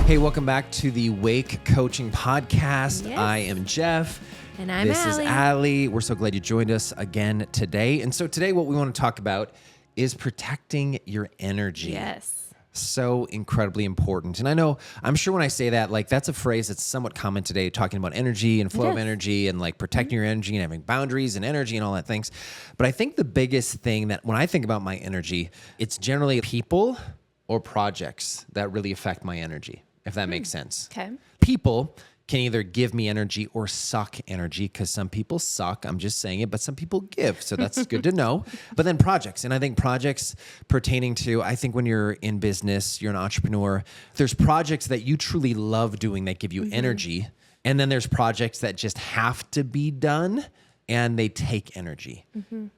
Hey, welcome back to the Wake Coaching Podcast. Yes. I am Jeff. And I'm This is Allie. Allie. We're so glad you joined us again today. And so today what we want to talk about is protecting your energy. Yes. So incredibly important. And I know, I'm sure when I say that, like that's a phrase that's somewhat common today, talking about energy and flow of Yes. energy and like protecting your energy and having boundaries and energy and all that things. But I think the biggest thing that when I think about my energy, it's generally people or projects that really affect my energy, if that makes sense. Okay. People can either give me energy or suck energy, because some people suck, I'm just saying it, but some people give. So that's good to know. But then projects, and I think projects pertaining to, I think when you're in business, you're an entrepreneur, there's projects that you truly love doing that give you energy. And then there's projects that just have to be done and they take energy.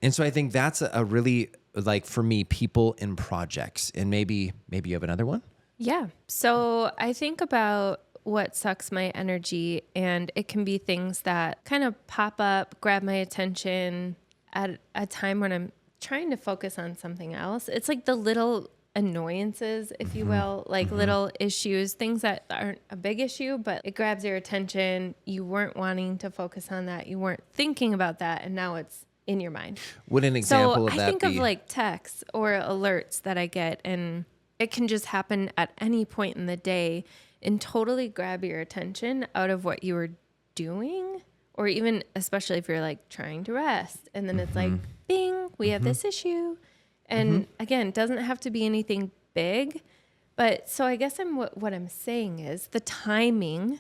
And so I think that's a really, like for me, people and projects. And maybe you have another one? Yeah. So I think about what sucks my energy, and it can be things that kind of pop up, grab my attention at a time when I'm trying to focus on something else. It's like the little annoyances, if you will, like little issues, things that aren't a big issue, but it grabs your attention. You weren't wanting to focus on that. You weren't thinking about that. And now it's in your mind. Would an example So of that I think be? of like texts or alerts that I get, and it can just happen at any point in the day and totally grab your attention out of what you were doing, or even especially if you're like trying to rest. And then it's like, bing, we have this issue. And again, it doesn't have to be anything big. But so I guess what I'm saying is the timing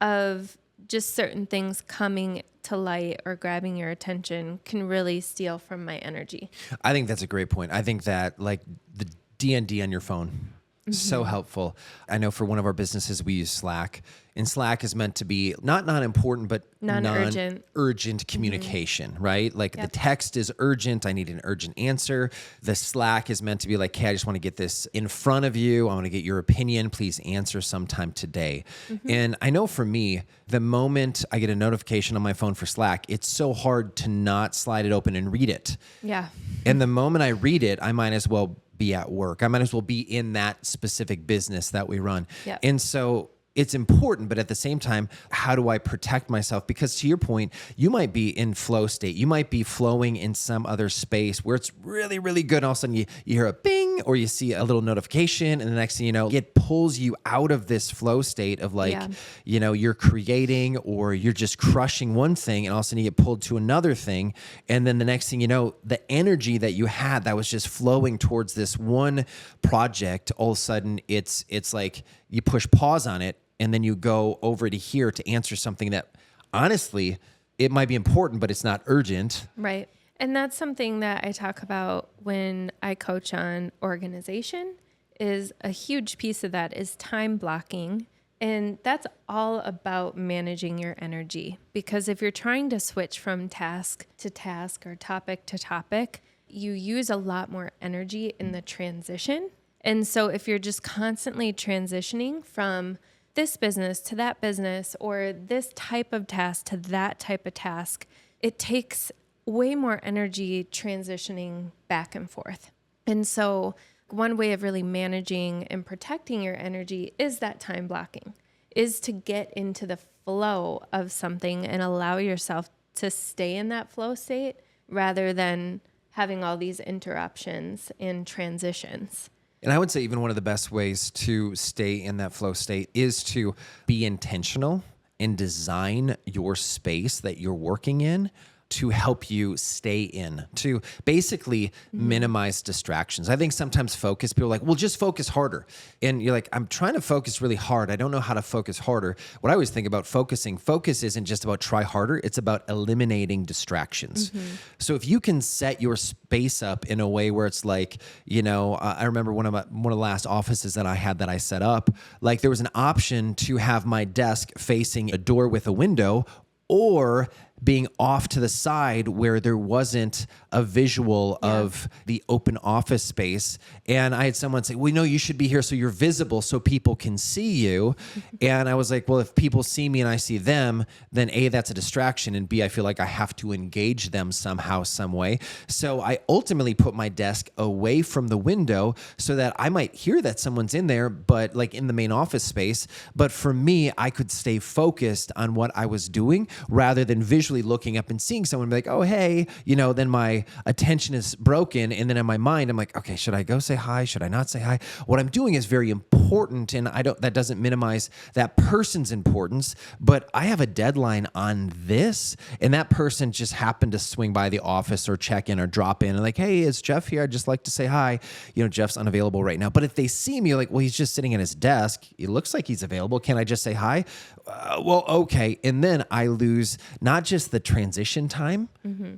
of just certain things coming to light or grabbing your attention can really steal from my energy. I think that's a great point. I think that like the D&D on your phone, so helpful. I know for one of our businesses, we use Slack, and Slack is meant to be not important, but Non-urgent. urgent communication, right? Like the text is urgent. I need an urgent answer. The Slack is meant to be like, hey, I just want to get this in front of you. I want to get your opinion. Please answer sometime today. And I know for me, the moment I get a notification on my phone for Slack, it's so hard to not slide it open and read it. Yeah. And the moment I read it, I might as well be at work. I might as well be in that specific business that we run. Yep. And so it's important, but at the same time, how do I protect myself? Because to your point, you might be in flow state. You might be flowing in some other space where it's really, really good. And all of a sudden you hear a bing, or you see a little notification. And the next thing you know, it pulls you out of this flow state of like, you're creating or you're just crushing one thing. And all of a sudden you get pulled to another thing. And then the next thing you know, the energy that you had that was just flowing towards this one project, all of a sudden it's like you push pause on it. And then you go over to here to answer something that honestly, it might be important, but it's not urgent. Right. And that's something that I talk about when I coach on organization. Is a huge piece of that is time blocking. And that's all about managing your energy. Because if you're trying to switch from task to task or topic to topic, you use a lot more energy in the transition. And so if you're just constantly transitioning from this business to that business, or this type of task to that type of task, it takes way more energy transitioning back and forth. And so one way of really managing and protecting your energy is that time blocking, is to get into the flow of something and allow yourself to stay in that flow state rather than having all these interruptions and transitions. And I would say even one of the best ways to stay in that flow state is to be intentional and design your space that you're working in to help you stay in, to basically minimize distractions. I think sometimes people are like, well, just focus harder. And you're like, I'm trying to focus really hard. I don't know how to focus harder. What I always think about focus isn't just about try harder. It's about eliminating distractions. So if you can set your space up in a way where it's like, I remember one of the last offices that I had that I set up, like there was an option to have my desk facing a door with a window, or being off to the side where there wasn't a visual of the open office space. And I had someone say, well, no, you should be here so you're visible so people can see you. And I was like, well, if people see me and I see them, then A, that's a distraction. And B, I feel like I have to engage them somehow, some way. So I ultimately put my desk away from the window so that I might hear that someone's in there, but like in the main office space. But for me, I could stay focused on what I was doing rather than visually looking up and seeing someone be like, oh, hey, then my attention is broken. And then in my mind, I'm like, okay, should I go say hi? Should I not say hi? What I'm doing is very important. And that doesn't minimize that person's importance, but I have a deadline on this. And that person just happened to swing by the office or check in or drop in and like, hey, is Jeff here? I'd just like to say hi. Jeff's unavailable right now. But if they see me, like, well, he's just sitting at his desk. It looks like he's available. Can I just say hi? Well, okay. And then I lose not just the transition time,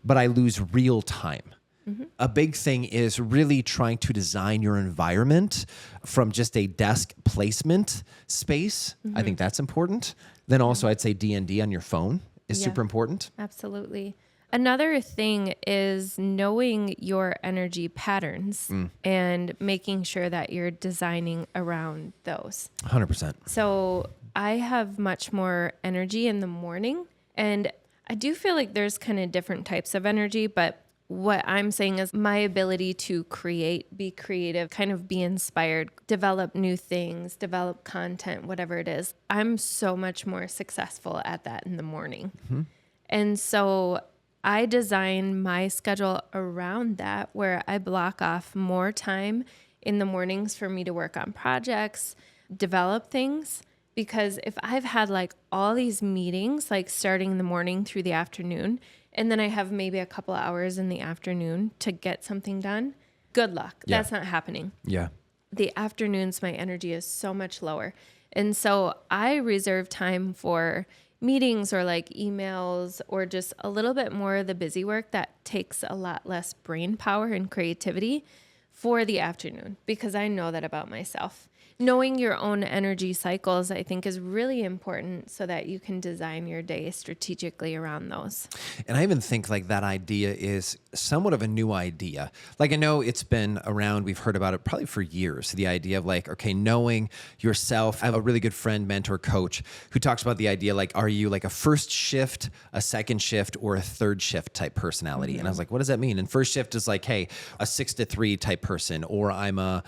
but I lose real time. A big thing is really trying to design your environment from just a desk placement space. I think that's important. Then also I'd say D&D on your phone is super important. Absolutely. Another thing is knowing your energy patterns and making sure that you're designing around those. 100%. So I have much more energy in the morning, and I do feel like there's kind of different types of energy, but what I'm saying is my ability to create, be creative, kind of be inspired, develop new things, develop content, whatever it is. I'm so much more successful at that in the morning. And so I design my schedule around that, where I block off more time in the mornings for me to work on projects, develop things. Because if I've had like all these meetings, like starting in the morning through the afternoon, and then I have maybe a couple hours in the afternoon to get something done, good luck. Yeah. That's not happening. Yeah. The afternoons, my energy is so much lower. And so I reserve time for meetings or like emails or just a little bit more of the busy work that takes a lot less brain power and creativity for the afternoon, because I know that about myself. Knowing your own energy cycles, I think, is really important so that you can design your day strategically around those. And I even think like that idea is somewhat of a new idea. Like I know it's been around, we've heard about it probably for years, the idea of like, okay, knowing yourself. I have a really good friend, mentor, coach who talks about the idea like, are you like a first shift, a second shift, or a third shift type personality? And I was like, what does that mean? And first shift is like, hey, a 6 to 3 type person, or I'm a,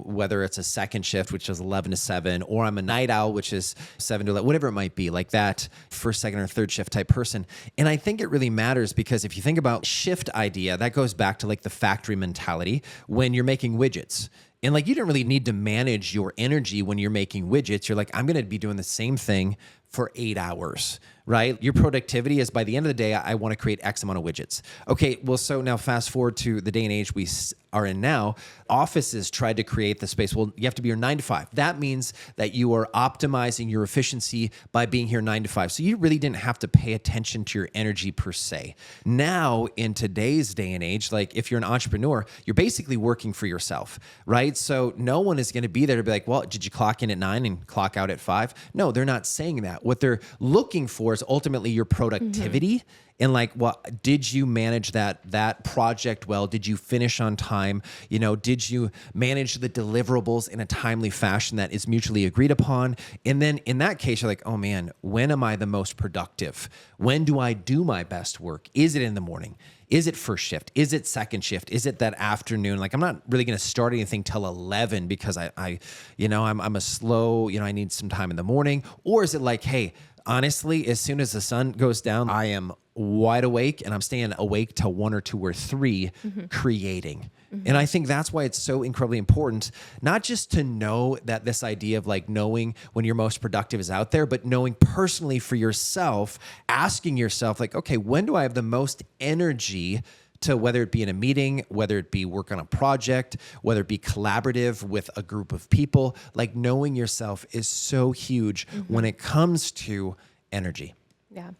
whether it's a second shift, which is 11 to 7, or I'm a night owl, which is 7 to 11, whatever it might be, like that first, second, or third shift type person. And I think it really matters because if you think about shift idea, that goes back to like the factory mentality when you're making widgets. And like, you don't really need to manage your energy when you're making widgets. You're like, I'm going to be doing the same thing for 8 hours, right? Your productivity is by the end of the day, I want to create X amount of widgets. Okay, well, so now fast forward to the day and age we are in now. Offices tried to create the space. Well, you have to be here 9 to 5. That means that you are optimizing your efficiency by being here 9 to 5. So you really didn't have to pay attention to your energy per se. Now, in today's day and age, like if you're an entrepreneur, you're basically working for yourself, right? So no one is going to be there to be like, well, did you clock in at 9 and clock out at 5? No, they're not saying that. What they're looking for is ultimately your productivity. And like, well, did you manage that project well? Did you finish on time? Did you manage the deliverables in a timely fashion that is mutually agreed upon? And then in that case, you're like, oh man, when am I the most productive? When do I do my best work? Is it in the morning? Is it first shift? Is it second shift? Is it that afternoon? Like, I'm not really going to start anything till 11 because I'm a slow, I need some time in the morning. Or is it like, hey, honestly, as soon as the sun goes down, I am wide awake and I'm staying awake till 1 or 2 or 3 creating. And I think that's why it's so incredibly important, not just to know that this idea of like knowing when your most productive is out there, but knowing personally for yourself, asking yourself like, okay, when do I have the most energy to, whether it be in a meeting, whether it be work on a project, whether it be collaborative with a group of people, like knowing yourself is so huge when it comes to energy. Yeah.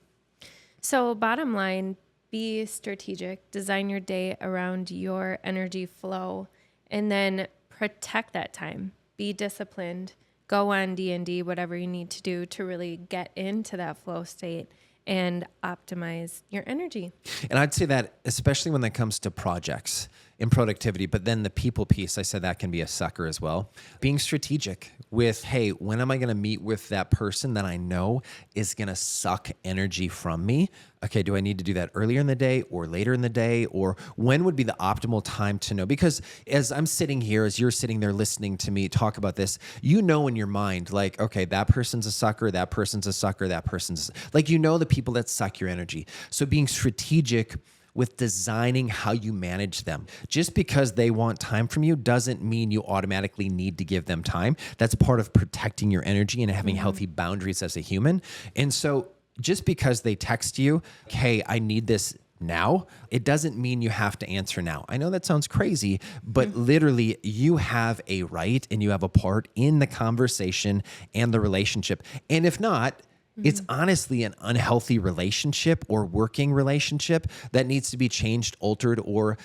So bottom line, be strategic, design your day around your energy flow, and then protect that time. Be disciplined, go on D&D, whatever you need to do to really get into that flow state and optimize your energy. And I'd say that especially when that comes to projects and productivity, but then the people piece, I said that can be a sucker as well. Being strategic with, hey, when am I going to meet with that person that I know is going to suck energy from me? Okay, do I need to do that earlier in the day or later in the day? Or when would be the optimal time to know? Because as I'm sitting here, as you're sitting there listening to me talk about this, you know in your mind, like, okay, that person's a sucker, that person's a sucker, that person's like, you know the people that suck your energy. So being strategic with designing how you manage them. Just because they want time from you doesn't mean you automatically need to give them time. That's part of protecting your energy and having healthy boundaries as a human. And so just because they text you, hey, I need this now, it doesn't mean you have to answer now. I know that sounds crazy, but literally you have a right and you have a part in the conversation and the relationship. And if not, it's honestly an unhealthy relationship or working relationship that needs to be changed, altered, or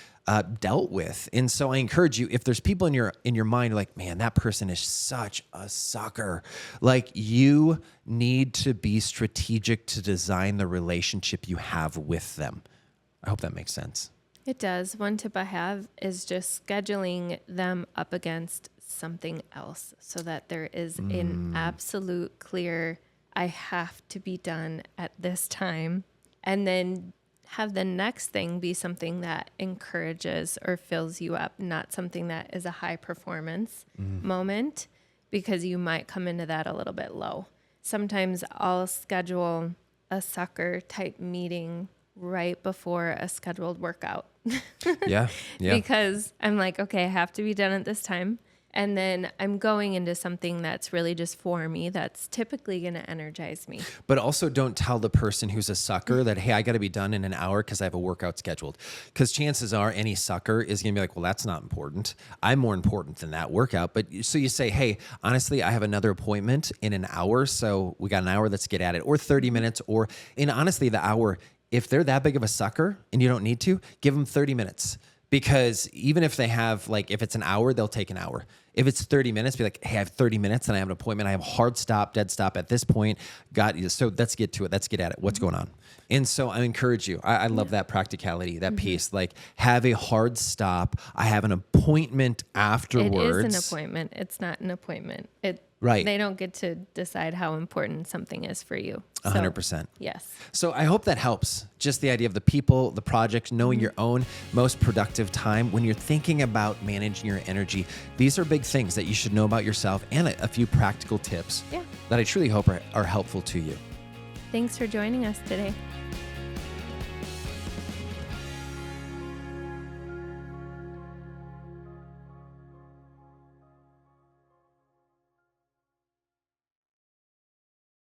dealt with. And so I encourage you, if there's people in your mind like, man, that person is such a sucker, like you need to be strategic to design the relationship you have with them. I hope that makes sense. It does. One tip I have is just scheduling them up against something else so that there is an absolute clear, I have to be done at this time, and then have the next thing be something that encourages or fills you up, not something that is a high performance moment, because you might come into that a little bit low. Sometimes I'll schedule a sucker type meeting right before a scheduled workout. Yeah. Because I'm like, okay, I have to be done at this time. And then I'm going into something that's really just for me, that's typically going to energize me. But also don't tell the person who's a sucker that, hey, I got to be done in an hour because I have a workout scheduled. Because chances are any sucker is going to be like, well, that's not important. I'm more important than that workout. But so you say, hey, honestly, I have another appointment in an hour. So we got an hour, let's get at it. Or 30 minutes. And honestly, the hour, if they're that big of a sucker and you don't need to, give them 30 minutes. Because even if they have, like, if it's an hour, they'll take an hour. If it's 30 minutes, be like, hey, I have 30 minutes and I have an appointment. I have a hard stop, dead stop at this point. Got you. So let's get to it. Let's get at it. What's going on? And so I encourage you. I love that practicality, that piece. Like, have a hard stop. I have an appointment afterwards. It is an appointment. It's not an appointment. Right. They don't get to decide how important something is for you. 100%. Yes. So I hope that helps. Just the idea of the people, the project, knowing your own most productive time when you're thinking about managing your energy. These are big things that you should know about yourself, and a few practical tips that I truly hope are helpful to you. Thanks for joining us today.